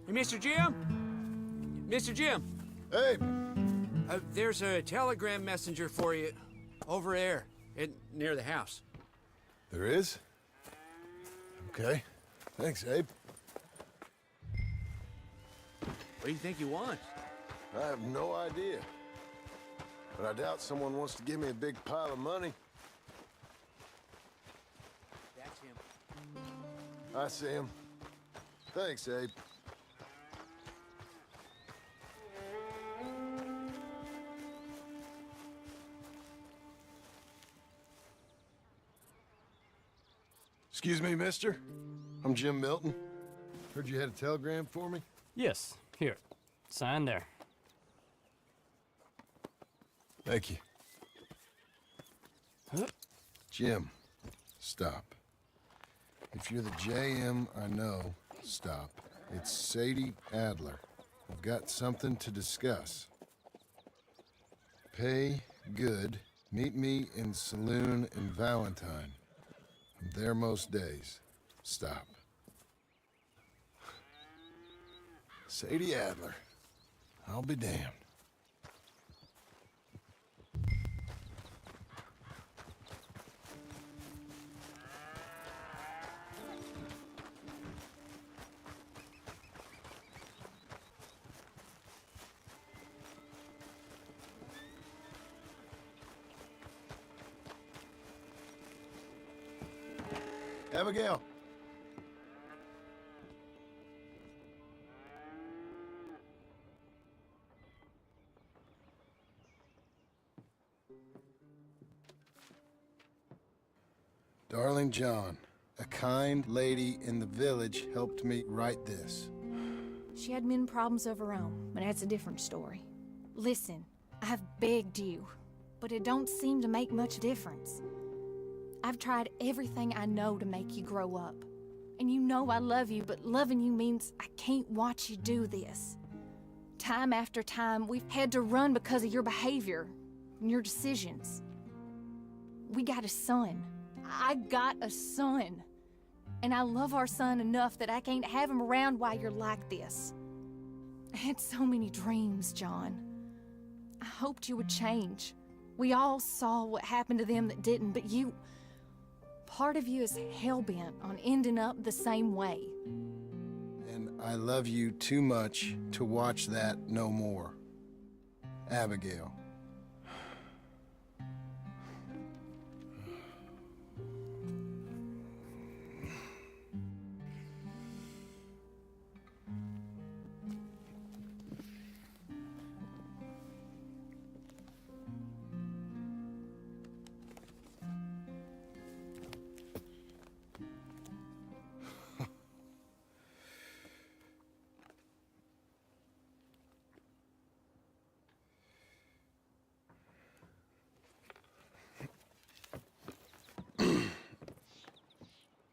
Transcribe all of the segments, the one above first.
Hey, Mr. Jim? Mr. Jim, Hey, there's a telegram messenger for you over there near the house. there is? Okay. Thanks, Abe. What do you think he wants? I have no idea. But I doubt someone wants to give me a big pile of money. That's him. I see him. Thanks, Abe. Excuse me, mister. I'm Jim Milton. Heard you had a telegram for me? Yes, here. Sign there. Thank you. Huh? Jim, stop. If you're the JM I know, stop. It's Sadie Adler. I've got something to discuss. Pay good. Meet me in saloon in Valentine. I'm there most days. Stop. Sadie Adler. I'll be damned. Abigail. Darling John, a kind lady in the village helped me write this. She had men problems of her own, but that's a different story. Listen, I've begged you, but it don't seem to make much difference. I've tried everything I know to make you grow up. And you know I love you, but loving you means I can't watch you do this. Time after time, we've had to run because of your behavior and your decisions. We got a son. I got a son. And I love our son enough that I can't have him around while you're like this. I had so many dreams, John. I hoped you would change. We all saw what happened to them that didn't, but you... Part of you is hell-bent on ending up the same way. And I love you too much to watch that no more. Abigail.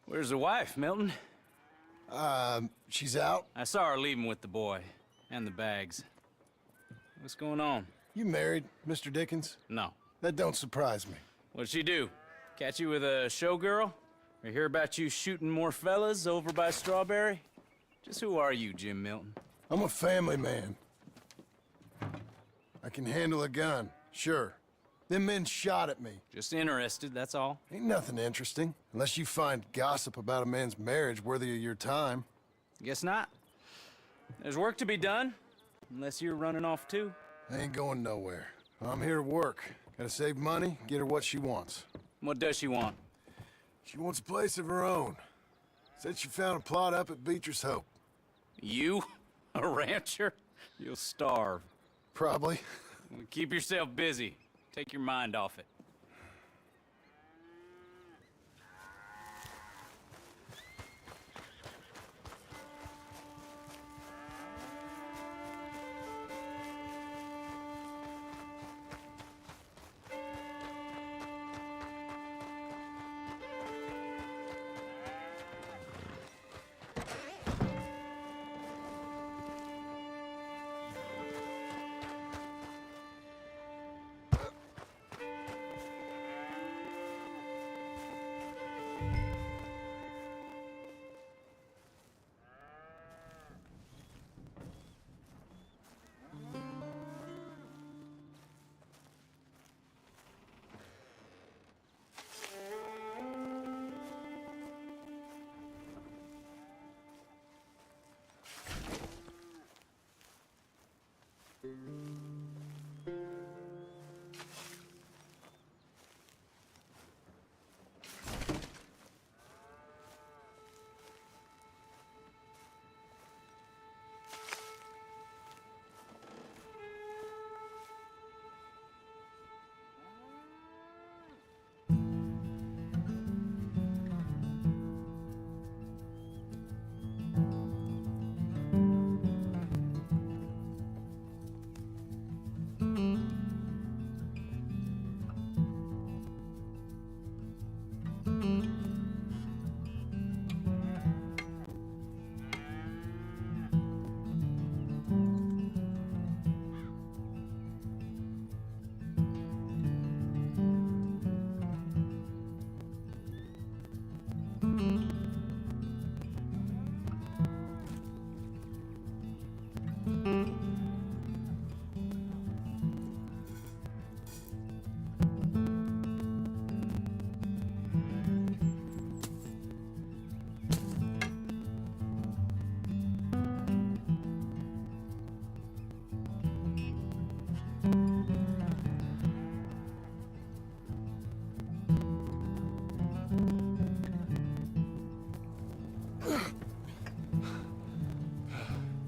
Where's the wife, Milton? She's out. I saw her leaving with the boy. And the bags. What's going on? You married, Mr. Dickens? No. That don't surprise me. What'd she do? Catch you with a showgirl? Or hear about you shooting more fellas over by Strawberry? Just who are you, Jim Milton? I'm a family man. I can handle a gun, sure. Them men shot at me. Just interested, that's all. Ain't nothing interesting, unless you find gossip about a man's marriage worthy of your time. Guess not. There's work to be done. Unless you're running off too. I ain't going nowhere. I'm here to work. Gotta save money, get her what she wants. What does she want? She wants a place of her own. Said she found a plot up at Beecher's Hope. You? A rancher? You'll starve. Probably. Keep yourself busy. Take your mind off it.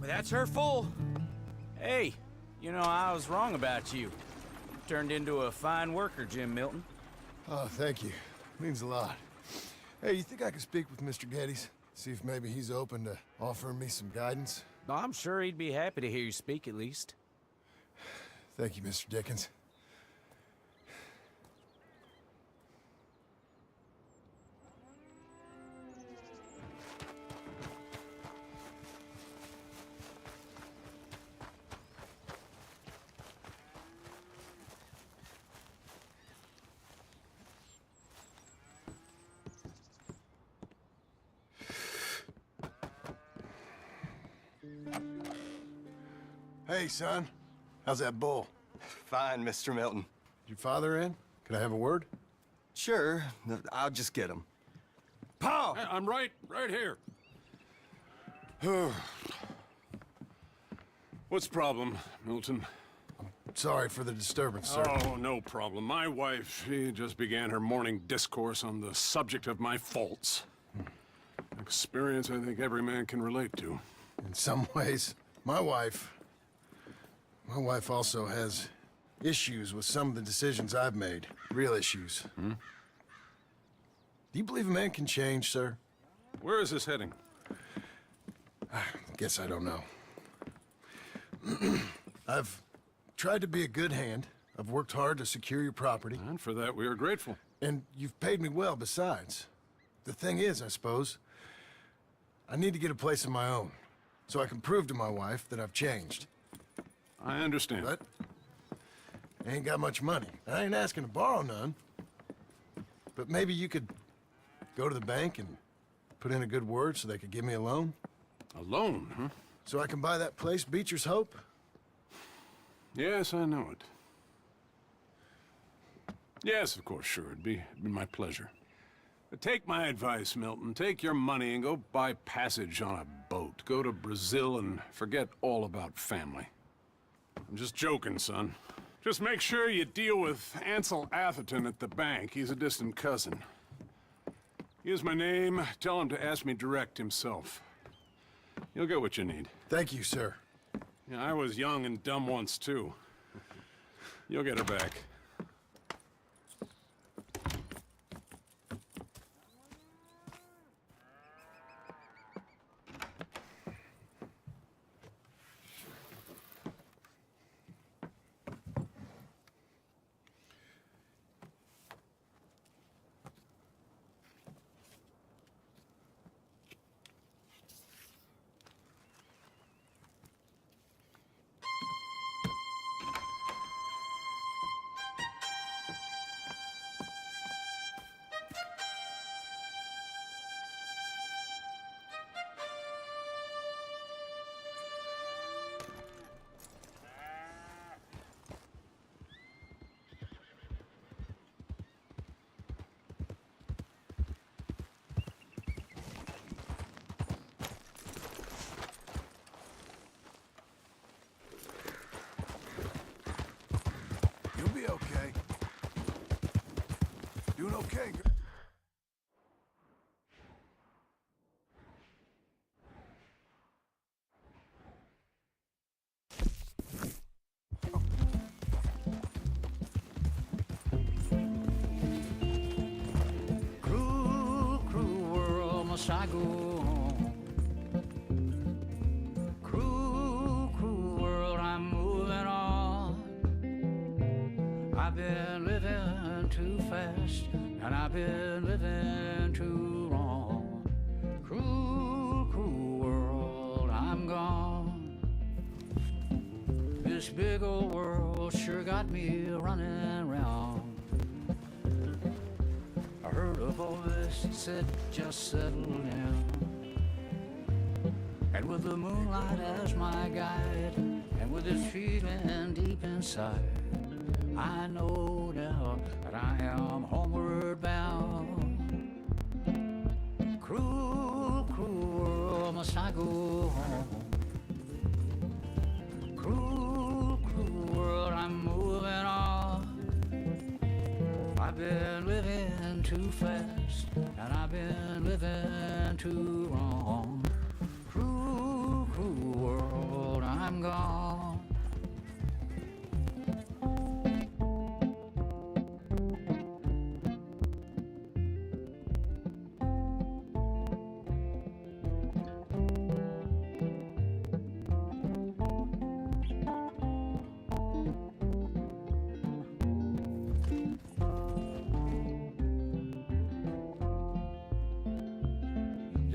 That's her full. Hey, you know, I was wrong about you. Turned into a fine worker, Jim Milton. Oh, thank you. Means a lot. Hey, you think I could speak with Mr. Geddes? See if maybe he's open to offering me some guidance? I'm sure he'd be happy to hear you speak, at least. Thank you, Mr. Dickens. Hey, son. How's that bull? Fine, Mr. Milton. Your father in? Can I have a word? Sure, I'll just get him. Pa! I'm right here. What's the problem, Milton? Sorry for the disturbance, sir. Oh, no problem. My wife, she just began her morning discourse on the subject of my faults. Experience I think every man can relate to. In some ways, my wife also has issues with some of the decisions I've made. Real issues. Do you believe a man can change, sir? Where is this heading? Guess I don't know. I've tried to be a good hand. I've worked hard to secure your property. And for that, we are grateful. And you've paid me well besides. The thing is, I suppose, I need to get a place of my own, so I can prove to my wife that I've changed. I understand. But I ain't got much money. I ain't asking to borrow none. But maybe you could go to the bank and put in a good word so they could give me a loan? A loan, huh? So I can buy that place, Beecher's Hope? Yes, I know it. Yes, of course, sure. It'd be my pleasure. But take my advice, Milton. Take your money and go buy passage on a boat. Go to Brazil and forget all about family. I'm just joking, son. Just make sure you deal with Ansel Atherton at the bank. He's a distant cousin. Here's my name. Tell him to ask me direct himself. You'll get what you need. Thank you, sir. Yeah, I was young and dumb once, too. You'll get her back. You'll be okay. Doing okay, girl. Cruel, cruel world, must I go on? Cruel, cruel world, I'm moving on. I've been living too fast, and I've been living too wrong. Cruel, cruel world, I'm gone. This big old world sure got me running round. I heard a voice that said, just settle down. And with the moonlight as my guide, and with this feeling deep inside, I know now that I am homeward bound. Cruel, cruel world, must I go home? Cruel, cruel world, I'm moving on. I've been living too fast, and I've been living too wrong. Cruel, cruel world.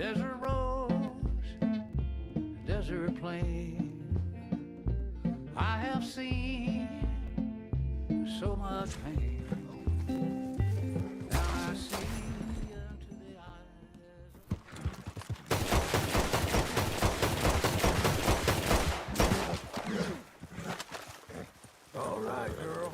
desert rose, desert plain. I have seen so much pain. Now I see into the eyes. All right, girl.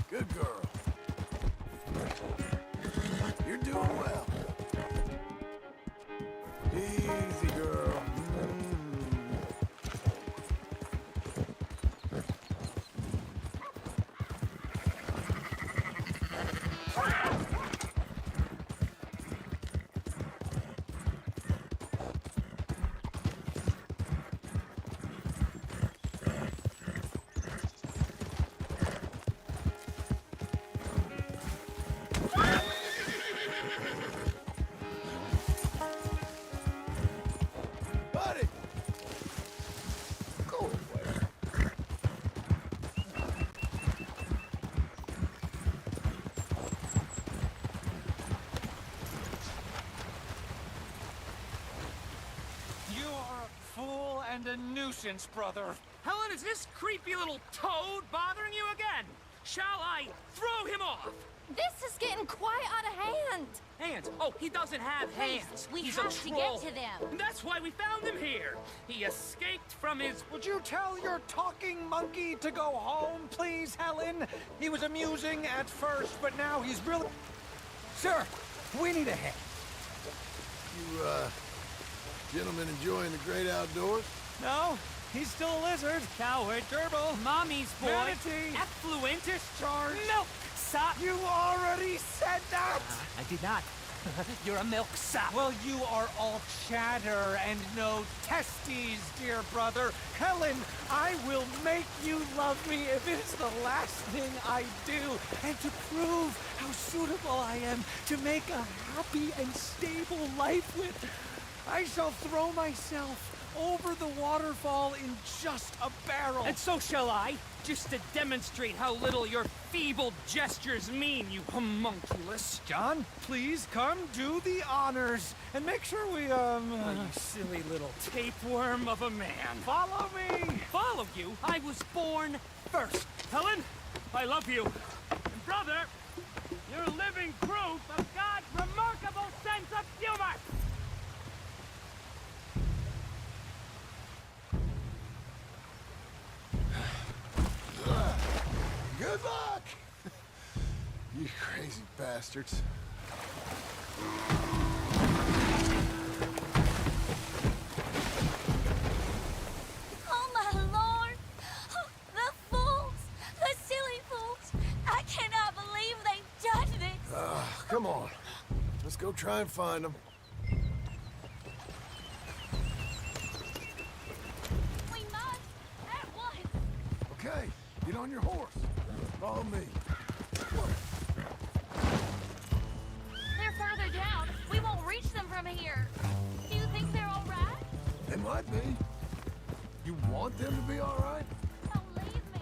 Good girl. You're doing well. Easy, girl. Buddy! Go away. You are a fool and a nuisance, brother. Helen, is this creepy little toad bothering you again? Shall I throw him off? This is getting quite out of hand. Hands? Oh, he doesn't have hands. We He's have a to get troll. to them. And that's why we found him here. He escaped from his... Would you tell your talking monkey to go home, please, Helen? He was amusing at first, but now he's really... Sir, we need a hand. You, gentlemen enjoying the great outdoors? No, he's still a lizard. Coward. Gerbil. Mommy's boy. Manatee. Effluent. Discharge. Milk sop. You already said that! I did not. You're a milk sop. Well, you are all chatter and no testes, dear brother. Helen, I will make you love me if it is the last thing I do. And to prove how suitable I am to make a happy and stable life with, I shall throw myself over the waterfall in just a barrel. And so shall I, just to demonstrate how little your feeble gestures mean, you homunculus. John, please come do the honors and make sure we, Oh, you silly little tapeworm of a man. follow me. Follow you? I was born first. Helen, I love you. And brother, you're living proof of God's remarkable sense of humor. Good luck! You crazy bastards. Oh, my Lord! Oh, the fools! The silly fools! I cannot believe they've done this! Come on. Let's go try and find them. We must! At once! Okay, get on your horse. Follow me. They're further down. We won't reach them from here. Do you think they're all right? They might be. You want them to be all right? Don't leave me.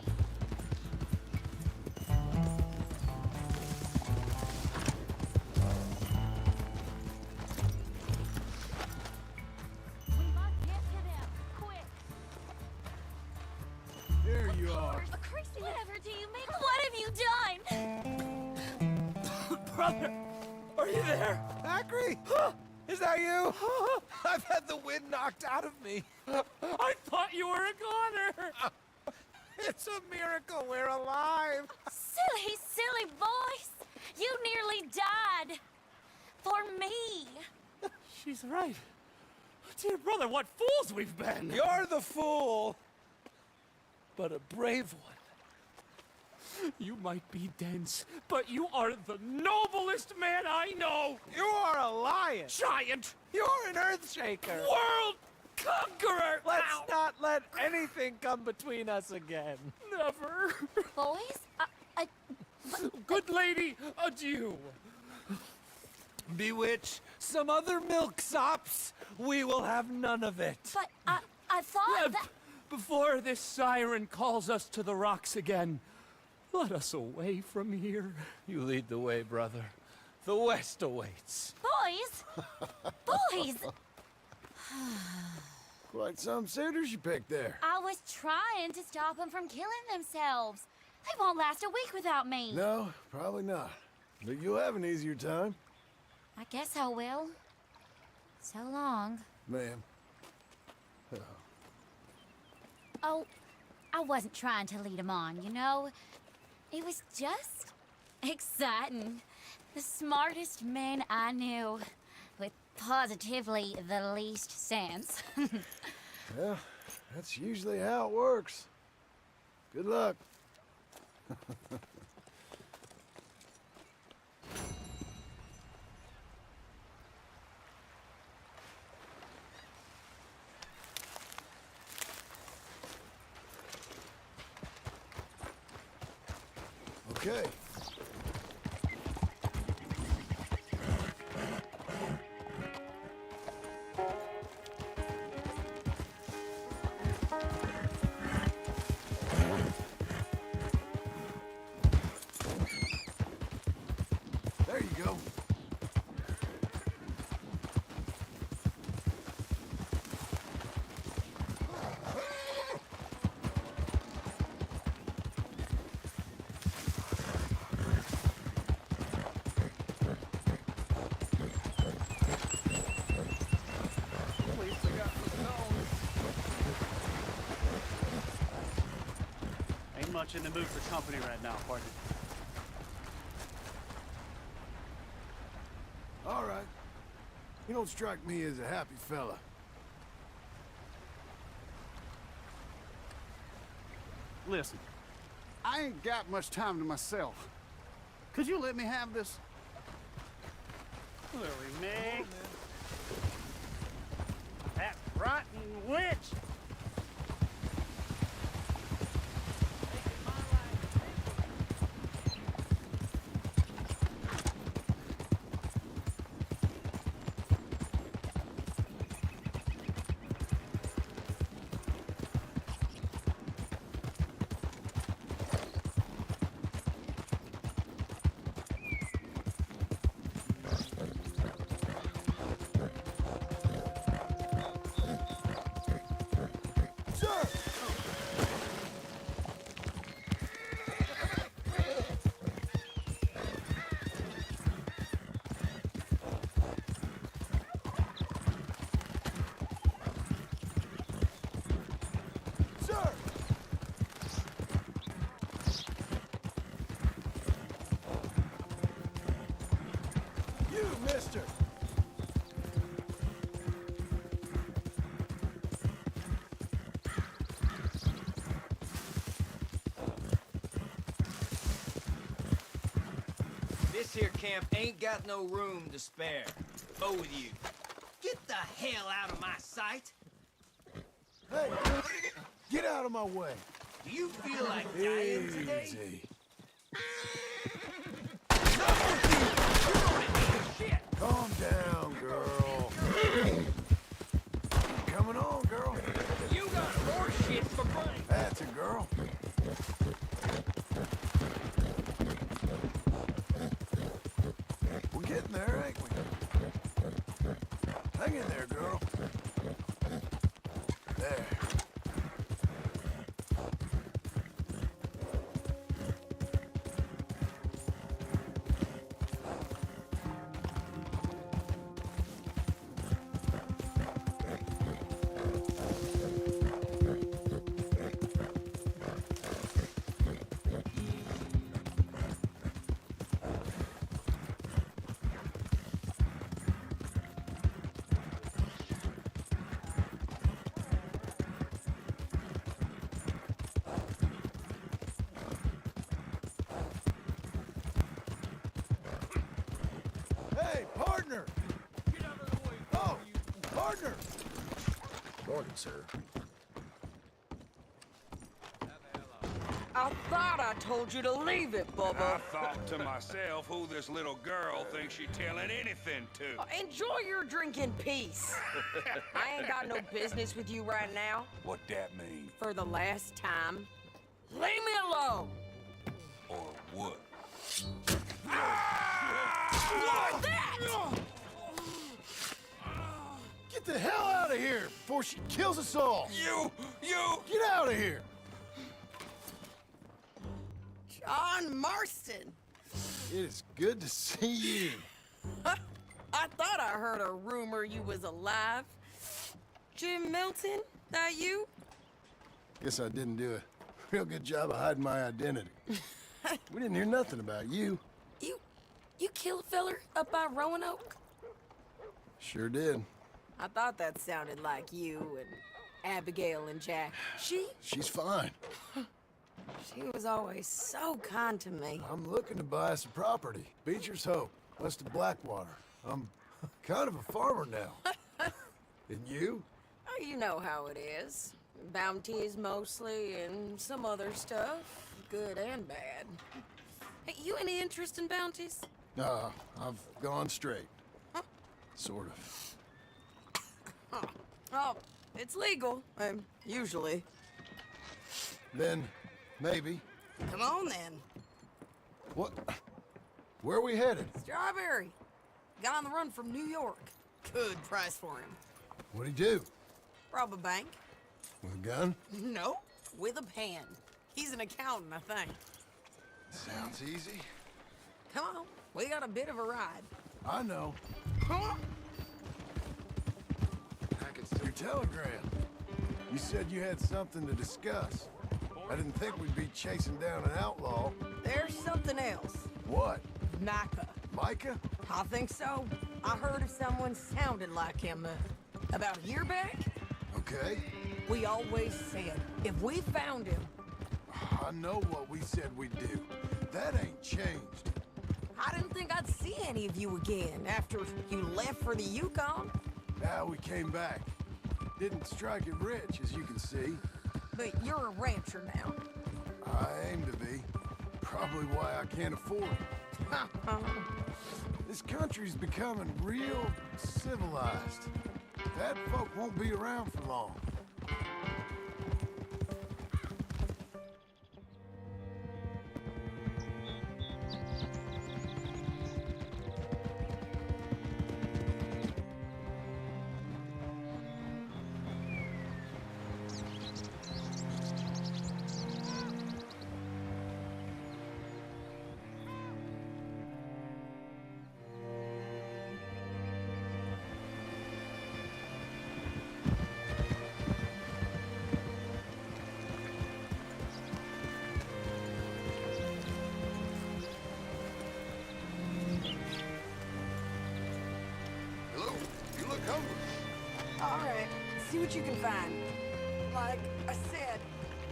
We must get to them, quick. Here you are. Christy, whatever do you mean? What have you done? Brother, are you there? Acri! Is that you? I've had the wind knocked out of me. I thought you were a goner. It's a miracle we're alive. Silly, silly boys! You nearly died. For me. She's right. Dear brother, what fools we've been. You're the fool, but a brave one. You might be dense, but you are the noblest man I know. You are a lion. Giant, You're an earth shaker. world conqueror! Let's Ow. not let anything come between us again. Never. Boys, Good lady, adieu. Bewitch, some other milksops. We will have none of it. but I thought that... Before this siren calls us to the rocks again, let us away from here. You lead the way, brother. The West awaits. Boys! Boys! Quite some suitors you picked there. I was trying to stop them from killing themselves. They won't last a week without me. No, probably not. But you'll have an easier time, I guess I will. So long. ma'am. Oh, I wasn't trying to lead them on, you know? It was just exciting. The smartest men I knew, with positively the least sense. Well, that's usually how it works. Good luck. Okay. There you go. Ain't much in the mood for company right now, partner. All right. You don't strike me as a happy fella. Listen, I ain't got much time to myself. Could you let me have this? Lily Meg. That rotten witch! Sir! You, mister! This here camp ain't got no room to spare. Go with you. Get the hell out of my sight. Hey! Get out of my way! Do you feel like dying today? Easy. Shit! Calm down, girl. Coming on, girl. You got more shit for brain. That's a girl. We're getting there, ain't we? Hang in there, girl. There. Hey, partner! Get out of the way. Oh, partner! Morning, sir. I thought I told you to leave it, Bubba. I thought to myself who this little girl thinks she's telling anything to. Enjoy your drink in peace. I ain't got no business with you right now. What that mean? For the last time, leave me alone. Or what? Like that! Get the hell out of here before she kills us all! You! Get out of here! John Marston. It is good to see you. I thought I heard a rumor you was alive. Jim Milton, that you? Guess I didn't do a real good job of hiding my identity. We didn't hear nothing about you. You killed a feller up by Roanoke? Sure did. I thought that sounded like you and Abigail and Jack. She's fine. She was always so kind to me. I'm looking to buy some property. Beecher's Hope, west of Blackwater. I'm kind of a farmer now. And you? Oh, you know how it is. Bounties mostly, and some other stuff, good and bad. Hey, you any interest in bounties? No, I've gone straight. Sort of. Oh, it's legal, usually. Then, maybe. Come on, then. What? Where are we headed? Strawberry. Got on the run from New York. Good price for him. What'd he do? Rob a bank. With a gun? No, with a pen. He's an accountant, I think. Sounds easy. Come on, we got a bit of a ride. I know. Huh? Your telegram. You said you had something to discuss. I didn't think we'd be chasing down an outlaw. There's something else. What? Micah. Micah? I think so. I heard of someone sounded like him about a year back. Okay. We always said, if we found him... I know what we said we'd do. That ain't changed. I didn't think I'd see any of you again after you left for the Yukon. Now we came back. Didn't strike it rich, as you can see. But you're a rancher now. I aim to be. Probably why I can't afford it. This country's becoming real civilized. That folk won't be around for long. All right, see what you can find. Like I said,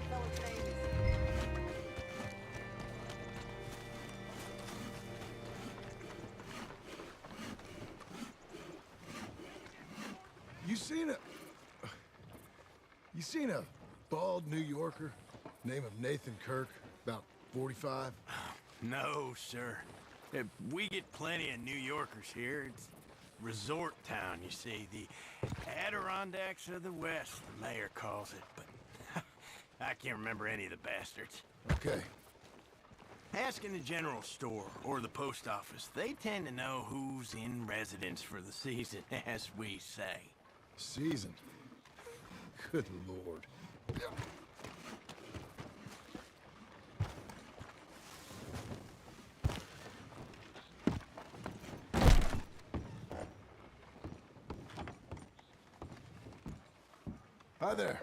fellow James. You seen a bald New Yorker, name of Nathan Kirk, about 45? No, sir. We get plenty of New Yorkers here. It's resort town, you see. The Adirondacks of the West, the mayor calls it, but I can't remember any of the bastards. Okay. Ask in the general store or the post office. They tend to know who's in residence for the season, as we say. Season? Good Lord. Hi there.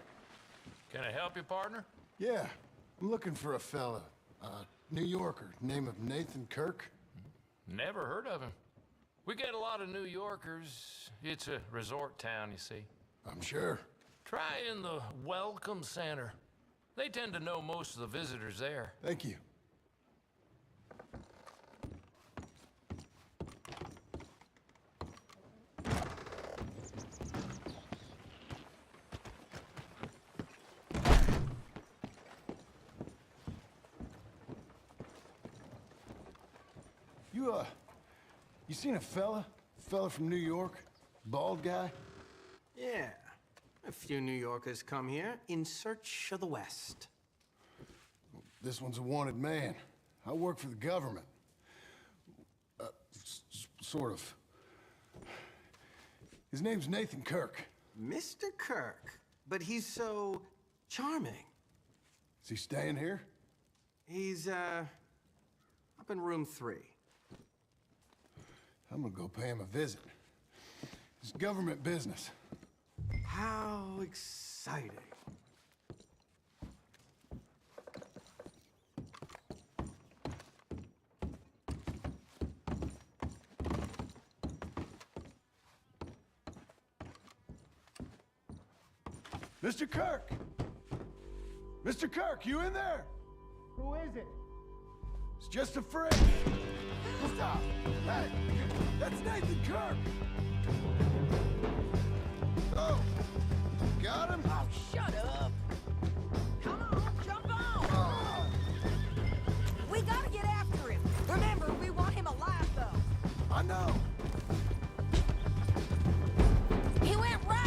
Can I help you, partner? Yeah, I'm looking for a fella. New Yorker, name of Nathan Kirk. Never heard of him. We get a lot of New Yorkers. It's a resort town, you see. I'm sure. Try in the Welcome Center. They tend to know most of the visitors there. Thank you. You seen a fella? Fella from New York? Bald guy? Yeah. A few New Yorkers come here in search of the West. This one's a wanted man. I work for the government. Sort of. His name's Nathan Kirk. Mr. Kirk? But he's so charming. Is he staying here? He's, up in room 3. I'm gonna go pay him a visit. It's government business. How exciting. Mr. Kirk! Mr. Kirk, you in there? Who is it? It's just a friend. Stop! Hey! That's Nathan Kirk! Oh! Got him? Oh, shut up! Come on, jump on! We gotta get after him. Remember, we want him alive, though. I know. He went right!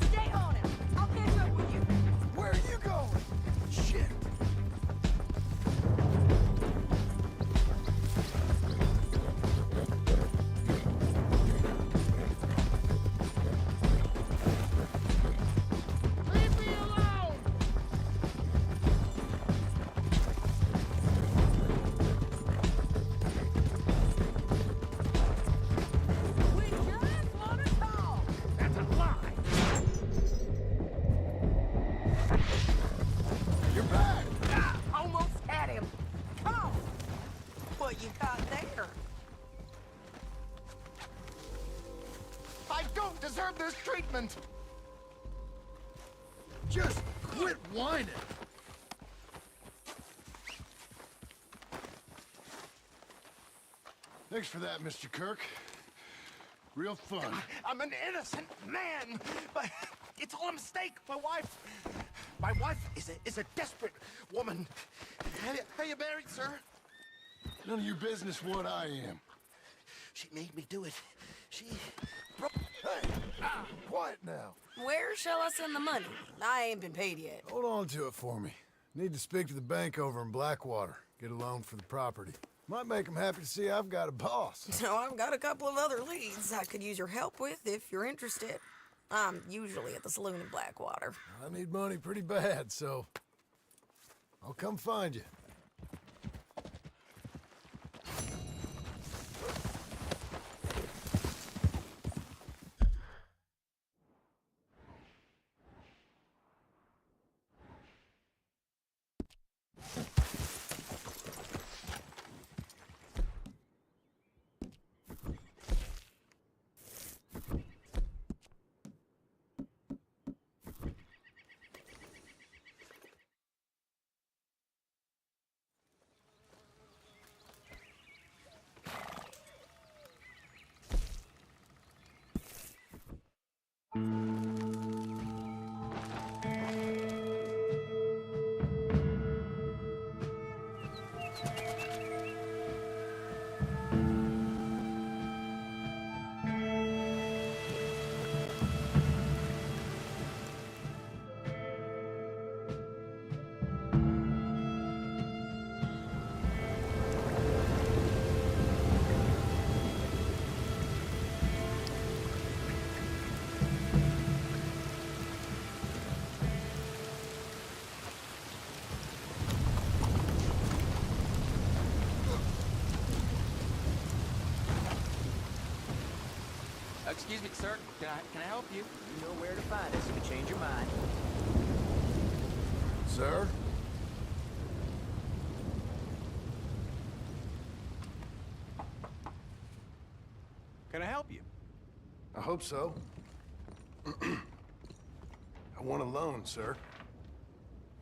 Stay on him. I'll catch up with you. Where are you going? Shit. Leave me alone! We just want to talk. That's a lie! You're back! Ah, almost had him. Come on. What you got there? I don't deserve this treatment! Just quit whining! Thanks for that, Mr. Kirk. Real fun. I'm an innocent man, but it's all a mistake. My wife is a desperate woman. Are you married, sir? None of your business what I am. She made me do it. She Hey! Quiet now. Where shall I send the money? I ain't been paid yet. Hold on to it for me. Need to speak to the bank over in Blackwater. Get a loan for the property. Might make them happy to see I've got a boss. So I've got a couple of other leads I could use your help with if you're interested. I'm usually at the saloon in Blackwater. I need money pretty bad, so I'll come find you. Excuse me, sir. Can I help you? You know where to find us if you change your mind. Sir? Can I help you? I hope so. I want a loan, sir.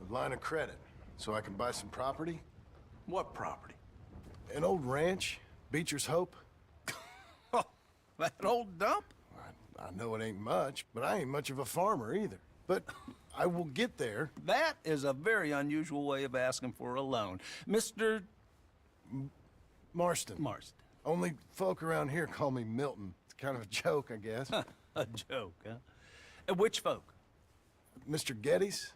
A line of credit, so I can buy some property. What property? An old ranch, Beecher's Hope. That old dump? I know it ain't much, but I ain't much of a farmer either. But I will get there. That is a very unusual way of asking for a loan. Mr. Marston. Marston. Only folk around here call me Milton. It's kind of a joke, I guess. A joke, huh? Which folk? Mr. Geddes.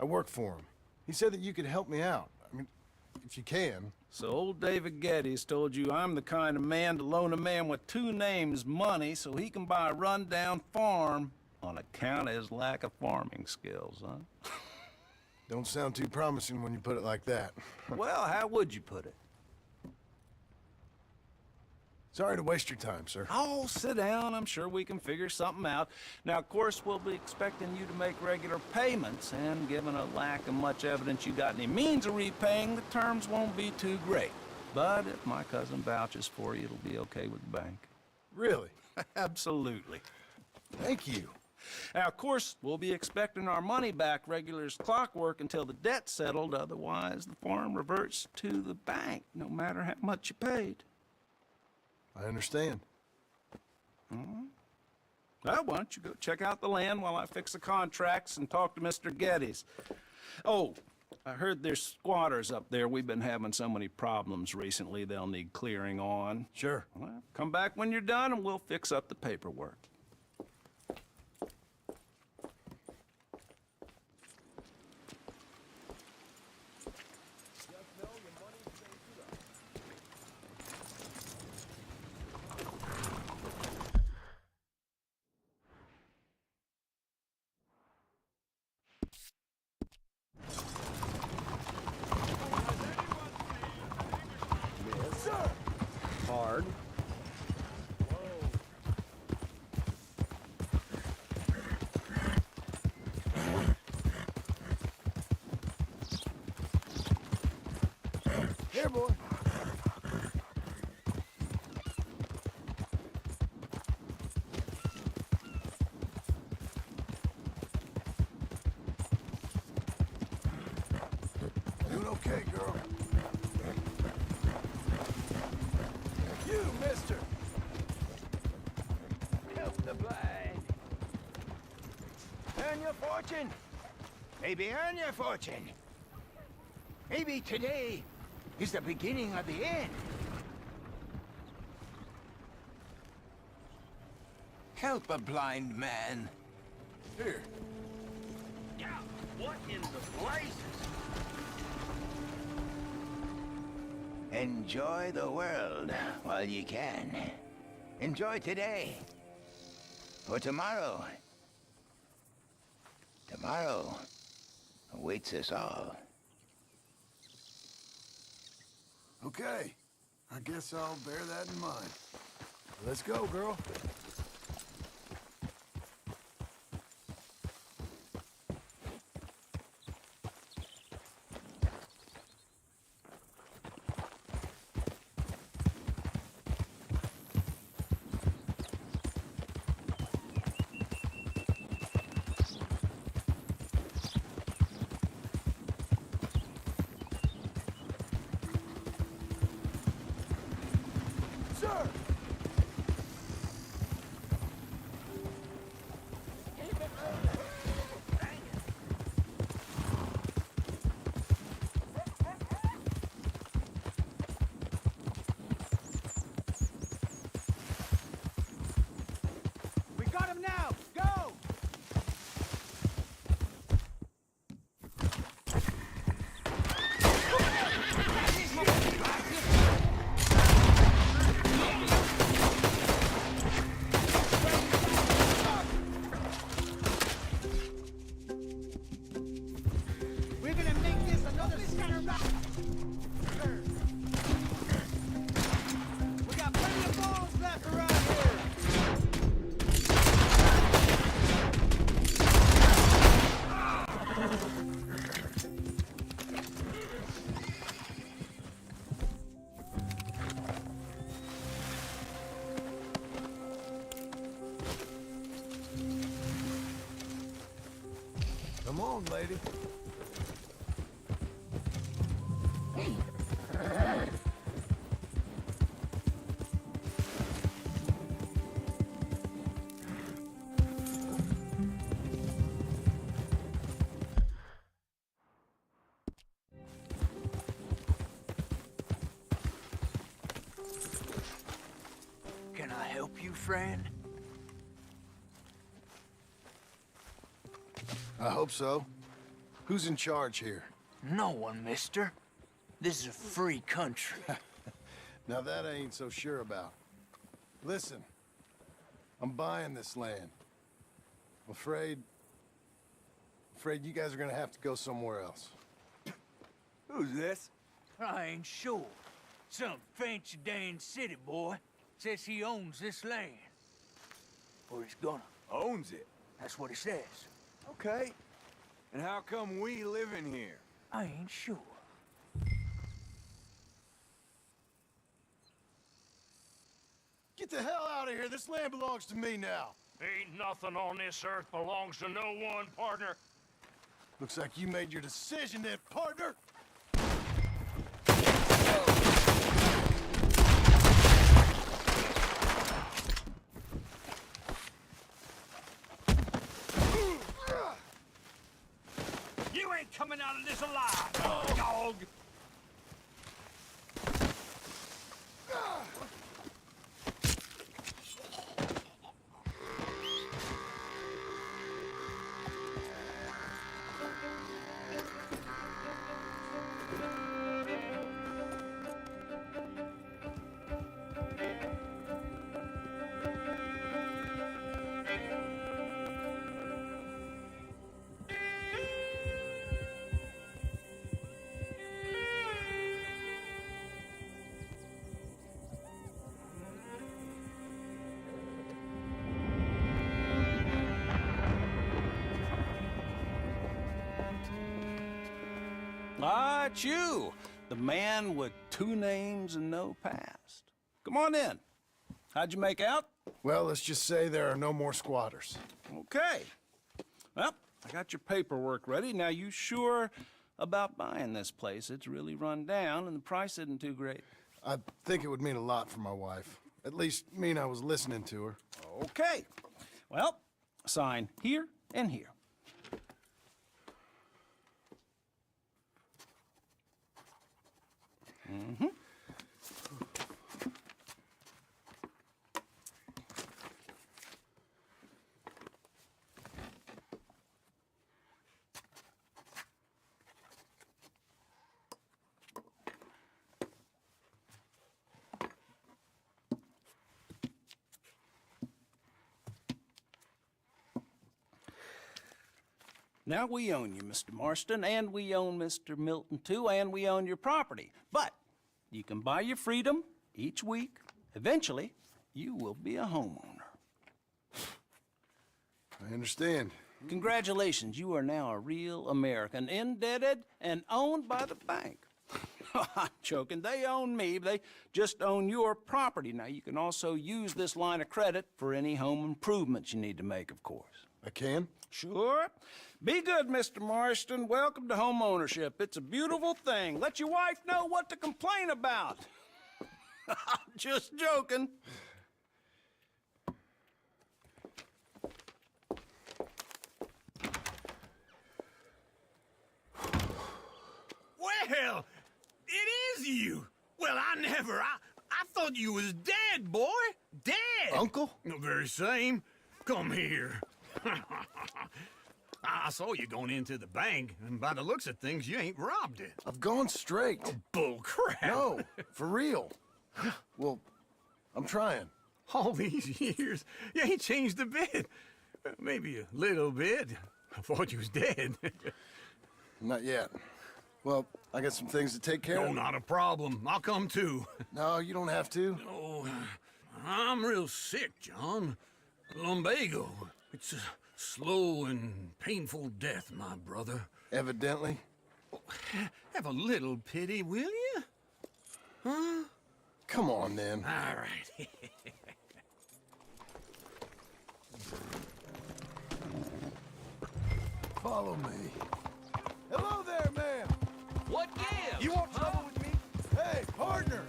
I work for him. He said that you could help me out. I mean, if you can. So old David Geddes told you I'm the kind of man to loan a man with two names money so he can buy a rundown farm on account of his lack of farming skills, huh? Don't sound too promising when you put it like that. Well, how would you put it? Sorry to waste your time, sir. Oh, sit down. I'm sure we can figure something out. Now, of course, we'll be expecting you to make regular payments, and given a lack of much evidence you got any means of repaying, the terms won't be too great. But if my cousin vouches for you, it'll be okay with the bank. Really? Absolutely. Thank you. Now, of course, we'll be expecting our money back regular as clockwork until the debt's settled. Otherwise, the farm reverts to the bank, no matter how much you paid. I understand. Well, why don't you go check out the land while I fix the contracts and talk to Mr. Geddes. Oh, I heard there's squatters up there. We've been having so many problems recently, they'll need clearing on. Sure. Well, come back when you're done and we'll fix up the paperwork. Hard. Here, boy. Doing okay, girl. You, mister! Help the blind. Earn your fortune. Maybe earn your fortune. Maybe today is the beginning of the end. Help a blind man. Here. Yeah, what in the blazes? Enjoy the world while you can. Enjoy today. For tomorrow. Tomorrow awaits us all. Okay. I guess I'll bear that in mind. Let's go, girl. Sir! We got him now! Go! We're gonna make this another scatter. We got plenty of balls left around here. Come on, lady. help you, friend? I hope so. Who's in charge here? No one, mister. This is a free country. Now that I ain't so sure about. Listen, I'm buying this land. I'm afraid you guys are gonna have to go somewhere else. Who's this? I ain't sure. Some fancy Dan city boy says he owns this land. Or he's gonna. Owns it? That's what he says. Okay. And how come we live in here? I ain't sure. Get the hell out of here. This land belongs to me now. Ain't nothing on this earth belongs to no one, partner. Looks like you made your decision then, partner. You ain't coming out of this alive, dog! Ah, it's you, the man with 2 names and no past. Come on in. How'd you make out? Well, let's just say there are no more squatters. Okay. Well, I got your paperwork ready. Now, you sure about buying this place? It's really run down, and the price isn't too great. I think it would mean a lot for my wife. At least mean I was listening to her. Okay. Well, sign here and here. Mm-hmm. Now we own you, Mr. Marston, and we own Mr. Milton, too, and we own your property. But you can buy your freedom each week. Eventually, you will be a homeowner. I understand. Congratulations, you are now a real American, indebted and owned by the bank. I'm joking. They own me. They just own your property. Now, you can also use this line of credit for any home improvements you need to make, of course. I can? Sure. Be good, Mr. Marston. Welcome to home ownership. It's a beautiful thing. Let your wife know what to complain about. I'm just joking. Well, it is you. Well, I thought you was dead, boy. Dead. Uncle? The very same. Come here. I saw you going into the bank, and by the looks of things, you ain't robbed it. I've gone straight. Oh, bull crap. No, for real. Well, I'm trying. All these years, you ain't changed a bit. Maybe a little bit. I thought you was dead. Not yet. Well, I got some things to take care of. No, not a problem. I'll come too. No, you don't have to. Oh, I'm real sick, John. Lumbago. It's a slow and painful death, my brother. Evidently. Have a little pity, will you? Huh? Come on, then. All right. Follow me. Hello there, ma'am. What gives? You want trouble with me? Hey, partner.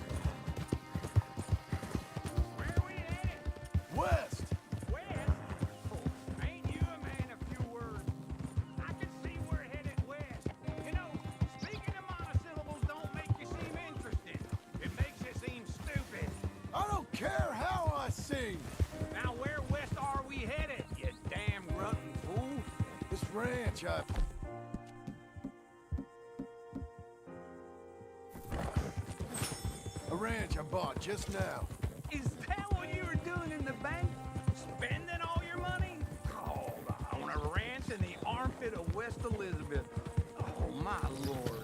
Where are we headed? West. West? Oh, ain't you a man of few words? I can see we're headed west. You know, speaking of monosyllables don't make you seem interesting. It makes you seem stupid. I don't care how I seem. Evening! Now where west are we headed, you damn grunting fool? This ranch, a ranch I bought just now. Is that what you were doing in the bank? Spending all your money? Oh, on a ranch in the armpit of West Elizabeth. Oh, my lord.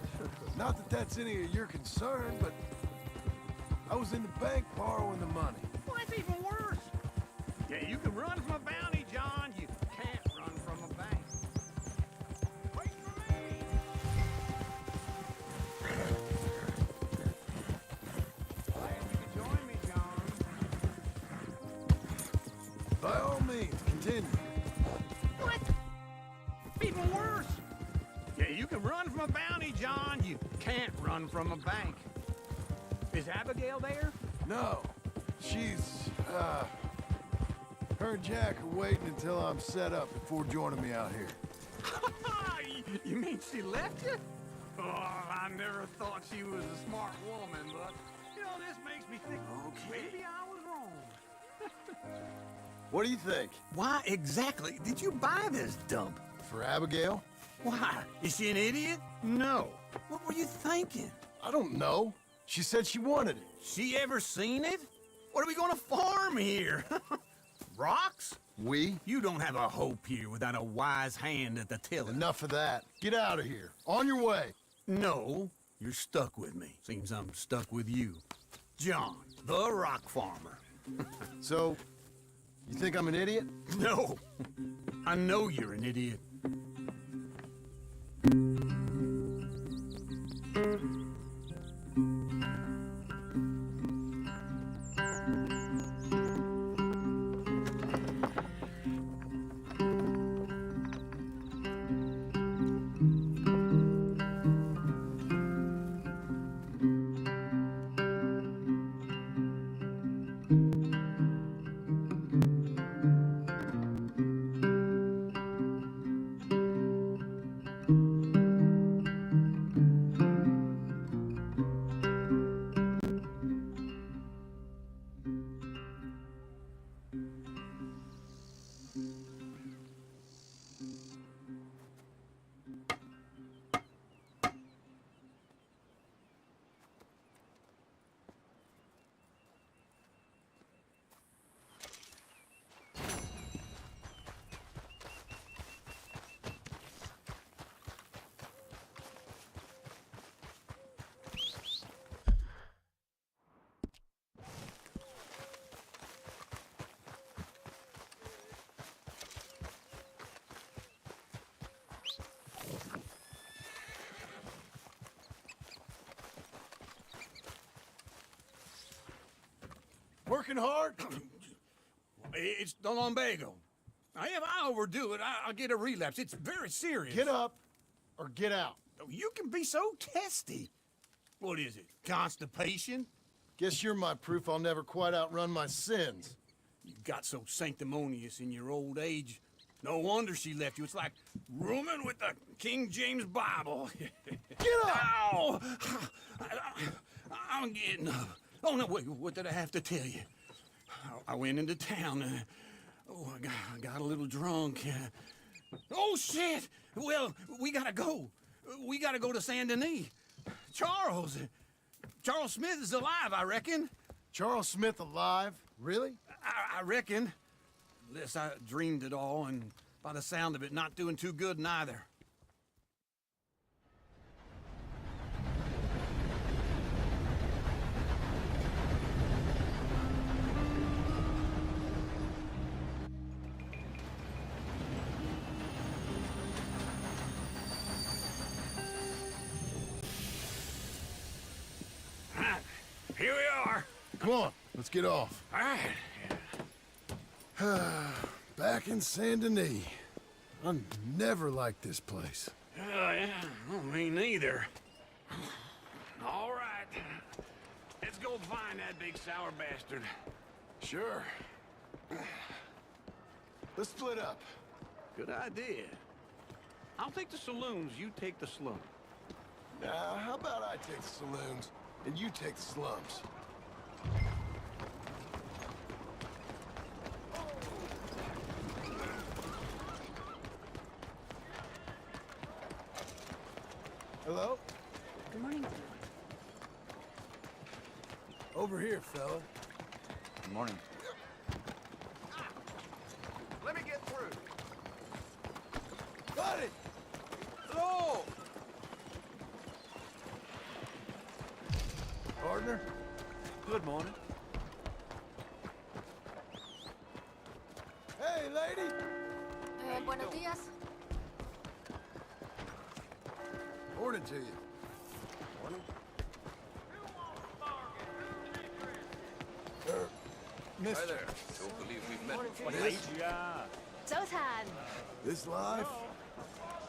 Not that that's any of your concern, but I was in the bank borrowing the money. Well, that's even worse. Yeah, you can run from a bounty, John. You can't run from a bank. Wait for me! Glad you could join me, John. By all means, continue. What? Even worse. Yeah, you can run from a bounty, John. You can't run from a bank. Is Abigail there? No. She's, her and Jack are waiting until I'm set up before joining me out here. You mean she left you? Oh, I never thought she was a smart woman, but, you know, this makes me think maybe I was wrong. What do you think? Why exactly did you buy this dump? For Abigail? Why? Is she an idiot? No. What were you thinking? I don't know. She said she wanted it. She ever seen it? What are we gonna farm here? Rocks? We? You don't have a hope here without a wise hand at the tiller. Enough of that. Get out of here. On your way. No, you're stuck with me. Seems I'm stuck with you. John, the rock farmer. So, you think I'm an idiot? No. I know you're an idiot. Working hard? It's the lumbago. Now, if I overdo it, I'll get a relapse. It's very serious. Get up or get out. You can be so testy. What is it, constipation? Guess you're my proof I'll never quite outrun my sins. You got so sanctimonious in your old age. No wonder she left you. It's like rooming with the King James Bible. Get up! Ow! I'm getting up. Oh, no, wait, what did I have to tell you? I went into town. I got a little drunk. Oh, shit! Well, we gotta go. We gotta go to Saint Denis. Charles Smith is alive, I reckon. Charles Smith alive? Really? I reckon. Unless I dreamed it all, and by the sound of it, not doing too good neither. Here we are. Come on, let's get off. All right. Back in Saint Denis. I never liked this place. Yeah, well, me neither. All right. Let's go find that big sour bastard. Sure. Let's split up. Good idea. I'll take the saloons, you take the slum. Now, how about I take the saloons and you take the slums? Over here, fella. Good morning. Let me get through. Buddy! Hello! Partner? Good morning. Hey, lady! Buenos dias. Morning to you. Morning. Mister. Hi there. Don't believe we've met before. This life,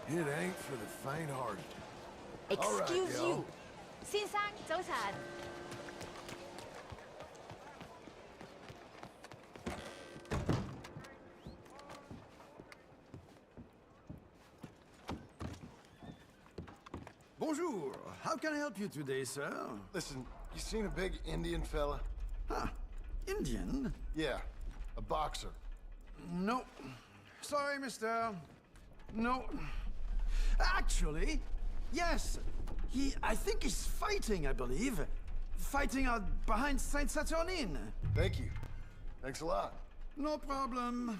it ain't for the faint-hearted. All right, Excuse y'all. you. 先生，早晨。 Bonjour. How can I help you today, sir? Listen, you seen a big Indian fella? Huh. Indian? Yeah, a boxer. No. Sorry, mister. No. Actually, yes. I think he's fighting, I believe. Fighting out behind Saint Saturnine. Thank you. Thanks a lot. No problem.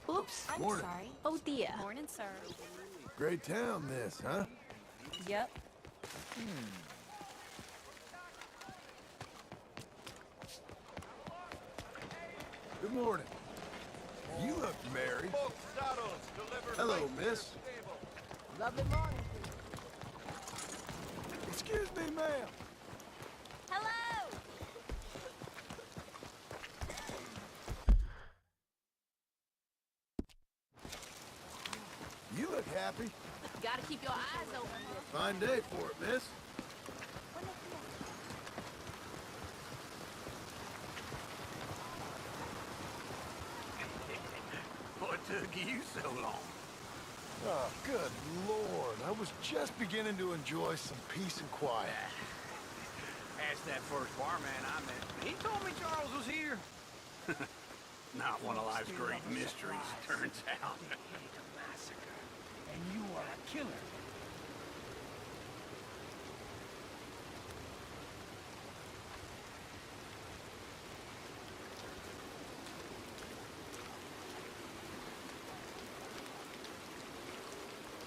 Oops. I'm Morning. sorry. Oh dear. Morning, sir. Great town, this, huh? Yep. Good morning. You look merry. Hello, miss. Lovely morning. Excuse me, ma'am. Hello! You look happy. Gotta keep your eyes open. Fine day for it, miss. What took you so long? Oh, good Lord. I was just beginning to enjoy some peace and quiet. Asked that first barman I met. He told me Charles was here. Not one of life's great mysteries, turns out. And you are a killer.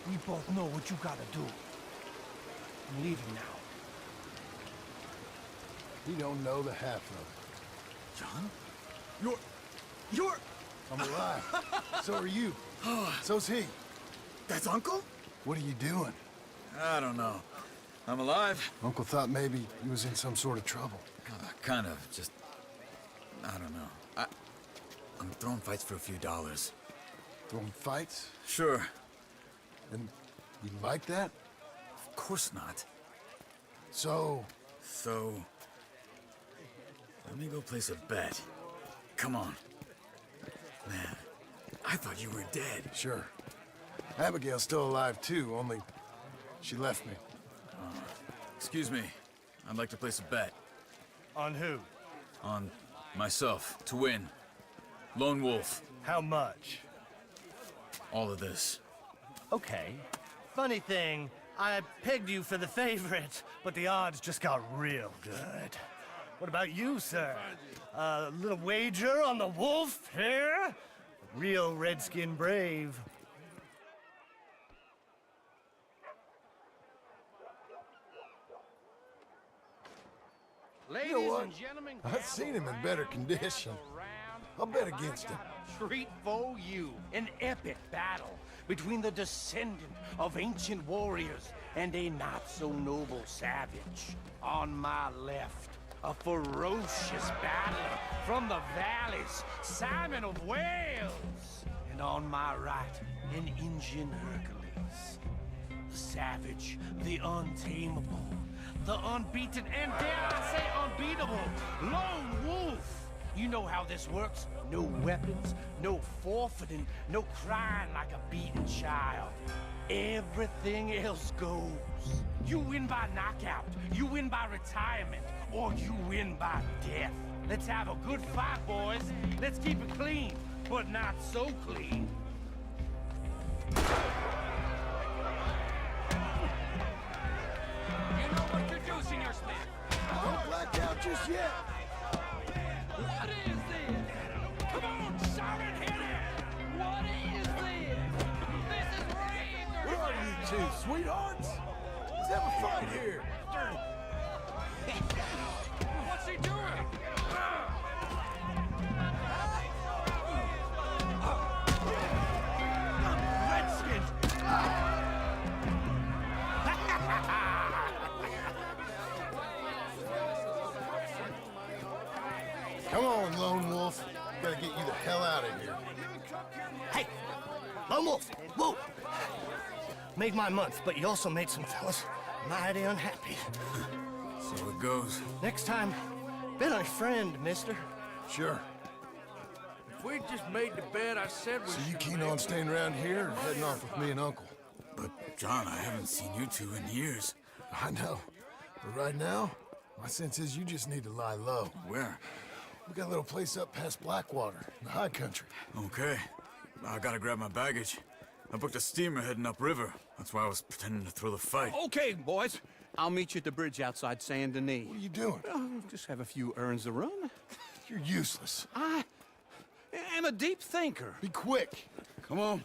We both know what you gotta do. I'm leaving now. You don't know the half of it. John? You're... I'm alive. So are you. So's he. That's Uncle? What are you doing? I don't know. I'm alive. Uncle thought maybe he was in some sort of trouble. Kind of. Just... I don't know. I'm throwing fights for a few dollars. Throwing fights? Sure. And you like that? Of course not. So... So... Let me go place a bet. Come on. Man, I thought you were dead. Sure. Abigail's still alive too, only she left me. Excuse me. I'd like to place a bet. On who? On myself, to win. Lone Wolf. How much? All of this. Okay. Funny thing, I pegged you for the favorite, but the odds just got real good. What about you, sir? A little wager on the wolf here? Real redskin brave. You know what? I've seen him in better condition. I'll bet against him. Treat for you an epic battle between the descendant of ancient warriors and a not-so-noble savage. On my left, a ferocious battler from the valleys, Simon of Wales. And on my right, an Indian Hercules. The savage, the untamable, the unbeaten, and dare I say unbeatable, Lone Wolf. You know how this works. No weapons, no forfeiting, no crying like a beaten child. Everything else goes. You win by knockout, you win by retirement, or you win by death. Let's have a good fight, boys. Let's keep it clean, but not so clean. You know what you're doing, Senor Smith. Don't black out just yet. What is this? Come on, shout it, hit it! What is this? This is rigged! What are you two, sweethearts? Let's have a fight here. What's he doing? Redskins! Come on, Lone Wolf. Gotta get you the hell out of here. Hey, Lone Wolf, whoa! Made my month, but you also made some fellas mighty unhappy. So it goes. Next time, been a friend, mister. Sure. If we'd just made the bed I said we So you keen on staying around here or heading off with me and Uncle? But, John, I haven't seen you two in years. I know. But right now, my sense is you just need to lie low. Where? We got a little place up past Blackwater, in the high country. Okay. I gotta grab my baggage. I booked a steamer heading upriver. That's why I was pretending to throw the fight. Okay, boys. I'll meet you at the bridge outside Saint Denis. What are you doing? Just have a few errands to run. You're useless. I am a deep thinker. Be quick. Come on.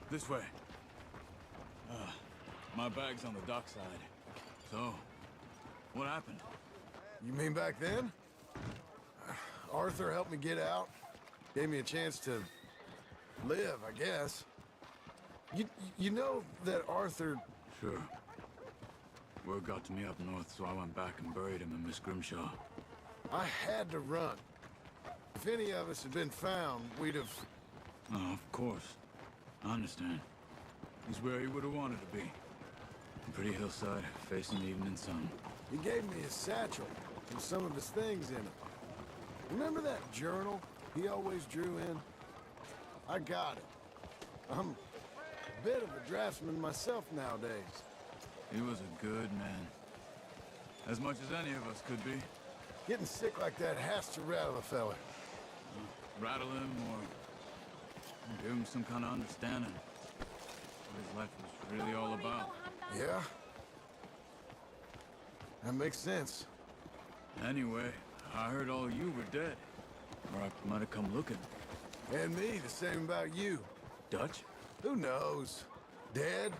This way. My bag's on the dockside. So, what happened? You mean back then? Arthur helped me get out. Gave me a chance to live, I guess. You know that Arthur... Sure. Word got to me up north, so I went back and buried him in Miss Grimshaw. I had to run. If any of us had been found, we'd have... Oh, of course. I understand. He's where he would have wanted to be. A pretty hillside, facing the evening sun. He gave me his satchel with some of his things in it. Remember that journal he always drew in? I got it. I'm a bit of a draftsman myself nowadays. He was a good man. As much as any of us could be. Getting sick like that has to rattle a fella. Rattle him or give him some kind of understanding what his life was really all about. Yeah? That makes sense. Anyway, I heard all you were dead. Or I might have come looking. And me, the same about you. Dutch? Who knows? Dead?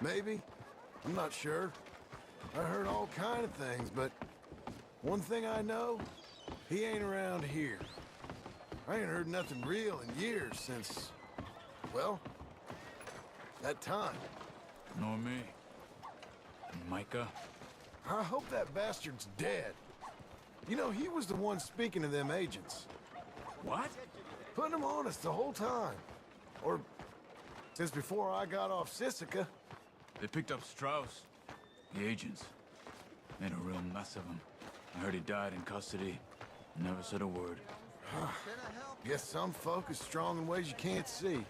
Maybe? I'm not sure. I heard all kind of things, but one thing I know, he ain't around here. I ain't heard nothing real in years since, well, that time. Nor me. And Micah? I hope that bastard's dead. You know, he was the one speaking to them agents. What? Putting them on us the whole time. Or since before I got off Sisika. They picked up Strauss. The agents. Made a real mess of him. I heard he died in custody. Never said a word. Guess some folk is strong in ways you can't see.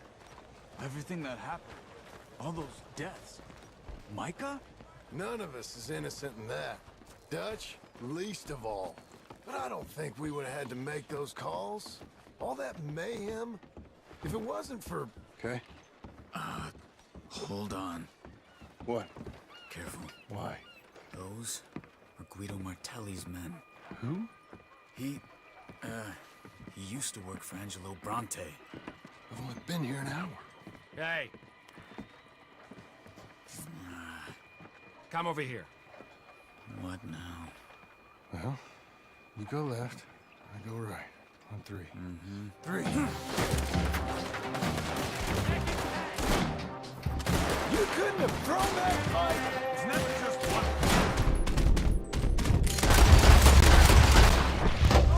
Everything that happened. All those deaths. Micah? None of us is innocent in that. Dutch, least of all. But I don't think we would have had to make those calls. All that mayhem. If it wasn't for... Okay. Hold on. What? Careful. Why? Those are Guido Martelli's men. Who? He used to work for Angelo Bronte. I've only been here an hour. Hey. Come over here. What now? Well, you go left, I go right. On three. Mm-hmm. Three. You couldn't have thrown that fight! It's never just one.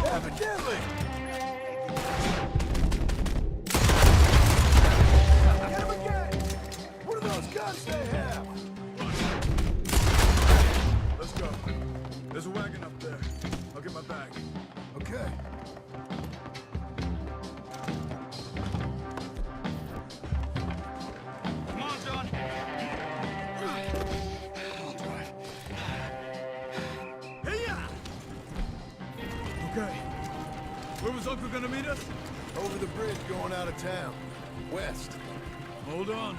Evidently! Get him again! What are those guns they have? Let's go. There's a wagon up there. I'll get my bag. Okay. Come on, John. I'll drive. Okay. Where was Uncle gonna meet us? Over the bridge going out of town. West. Hold on.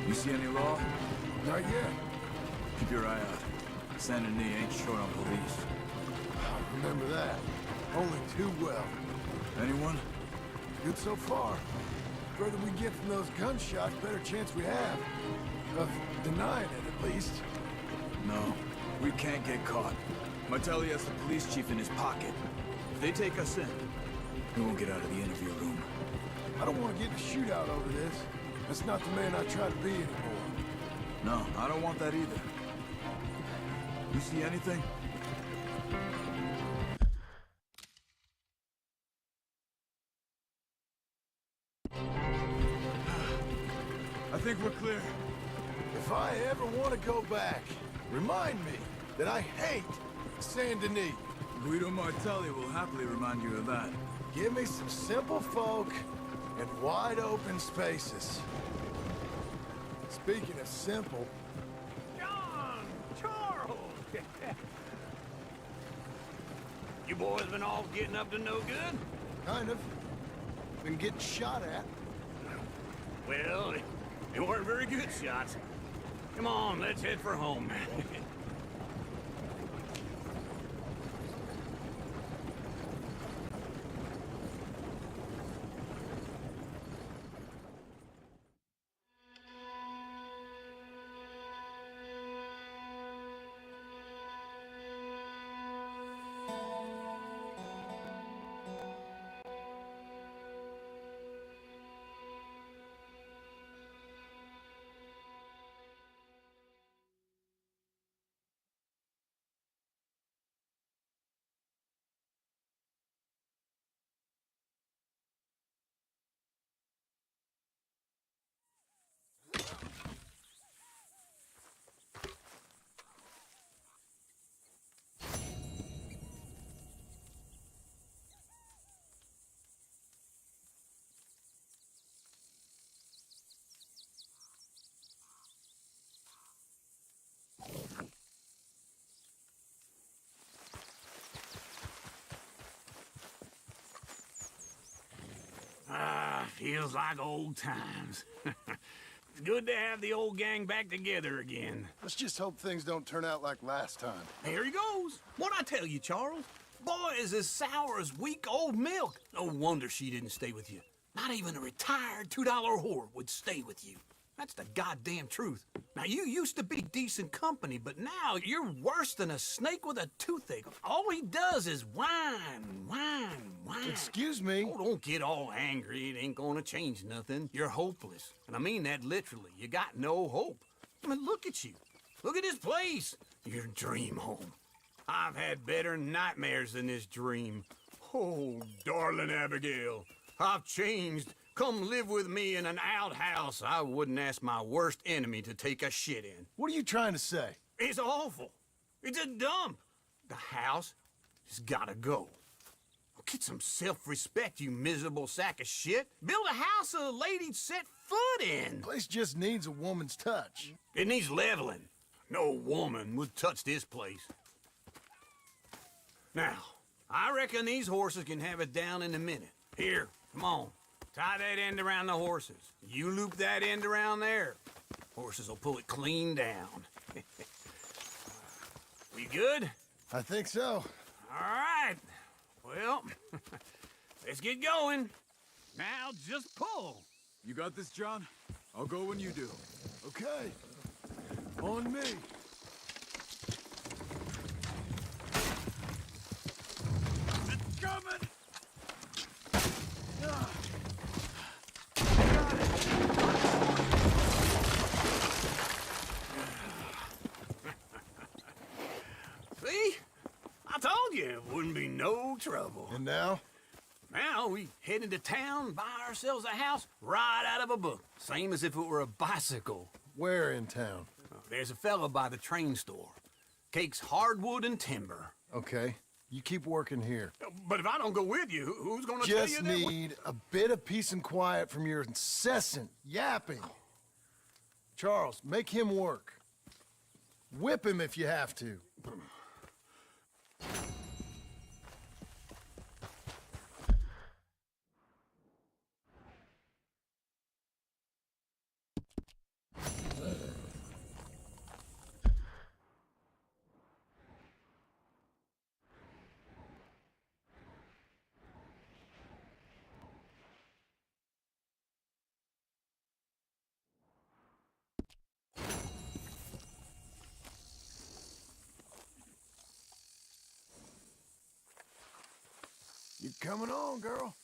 You see any law? Not yet. Keep your eye out. Saint Denis ain't short on police. I remember that. Only too well. Anyone? Good so far. Further we get from those gunshots, better chance we have. Of denying it, at least. No, we can't get caught. Martelli has the police chief in his pocket. If they take us in, we won't get out of the interview room. I don't want to get in a shootout over this. That's not the man I try to be anymore. No, I don't want that either. You see anything? I think we're clear. If I ever want to go back, remind me that I hate Saint Denis. Guido Martelli will happily remind you of that. Give me some simple folk and wide open spaces. Speaking of simple... John! Charles! You boys been all getting up to no good? Kind of. Been getting shot at. Well, they weren't very good shots. Come on, let's head for home. Feels like old times. It's good to have the old gang back together again. Let's just hope things don't turn out like last time. Here he goes. What'd I tell you, Charles? Boy is as sour as week-old milk. No wonder she didn't stay with you. Not even a retired $2 whore would stay with you. That's the goddamn truth. Now, you used to be decent company, but now you're worse than a snake with a toothache. All he does is whine, whine, whine. Excuse me? Oh, don't get all angry. It ain't gonna change nothing. You're hopeless. And I mean that literally. You got no hope. I mean, look at you. Look at this place. Your dream home. I've had better nightmares than this dream. Oh, darling Abigail, I've changed. Come live with me in an outhouse I wouldn't ask my worst enemy to take a shit in. What are you trying to say? It's awful. It's a dump. The house has gotta go. Get some self-respect, you miserable sack of shit. Build a house a lady'd set foot in. Place just needs a woman's touch. It needs leveling. No woman would touch this place. Now, I reckon these horses can have it down in a minute. Here, come on. Tie that end around the horses. You loop that end around there. Horses will pull it clean down. We good? I think so. All right. Well, let's get going. Now just pull. You got this, John? I'll go when you do. Okay. On me. It's coming. See? I told you it wouldn't be no trouble. And now? Now we head into town, buy ourselves a house right out of a book. Same as if it were a bicycle. Where in town? There's a fella by the train store. Cakes hardwood and timber. Okay. You keep working here. But if I don't go with you, who's gonna tell you Just that? need a bit of peace and quiet from your incessant yapping. Charles, make him work. Whip him if you have to. You're coming on, girl.